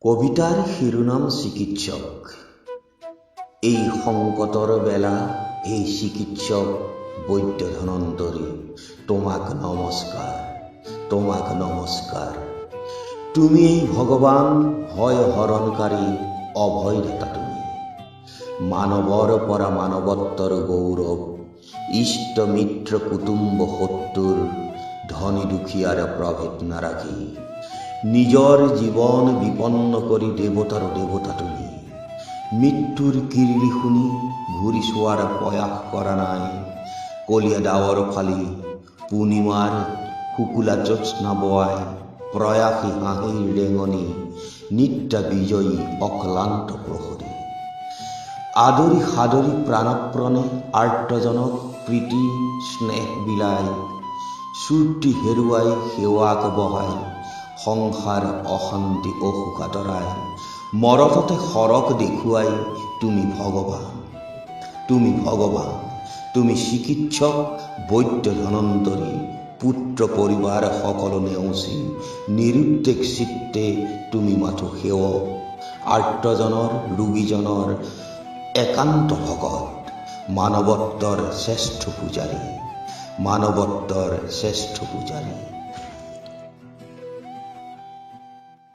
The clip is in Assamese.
কবিতাৰ শিৰোনাম চিকিৎসক। এই সংকটৰ বেলা এই চিকিৎসক বৈদ্য ধনন্তৰী, তোমাক নমস্কাৰ, তোমাক নমস্কাৰ। তুমি এই ভগৱান ভয় হৰণকাৰী অভয়দাতা। তুমি মানৱৰ পৰা মানৱত্বৰ গৌৰৱ, ইষ্ট মিত্ৰ কুটুম্ব শত্ৰুৰ, ধনী দুখীয়াৰ প্ৰভেদ নাৰাখি নিজৰ জীৱন বিপন্ন কৰি দেৱতাৰ দেৱতা। তুমি মৃত্যুৰ কিৰিলি শুনি ঘূৰি চোৱাৰ প্ৰয়াস কৰা নাই। কলীয়া ডাৱৰ ফালি পূৰ্ণিমাৰ শুকুলা জ্যোৎস্না বোৱাই প্ৰয়াসী হাঁহিৰ ৰেঙনি, নিত্যা বিজয়ী অক্লান্ত প্ৰহৰী। আদৰি সাদৰি প্ৰাণপ্ৰণে আৰ্তজনক প্ৰীতি স্নেহ বিলাই, শ্ৰুতি হেৰুৱাই সেৱাক বহাই সংসাৰ অশান্তি অসুখ আঁতৰাই, মৰততে সৰক দেখুৱাই তুমি ভগৱান, তুমি ভগৱান, তুমি চিকিৎসক বৈদ্য ধনন্তৰী। পুত্ৰ পৰিবাৰ সকলো নেওচি নিৰুদ্বেগ চিত্তে তুমি মাথো সেৱক, আৰ্তজনৰ ৰোগীজনৰ একান্ত ভগত, মানৱত্বৰ শ্ৰেষ্ঠ পূজাৰী, মানৱত্বৰ শ্ৰেষ্ঠ পূজাৰী।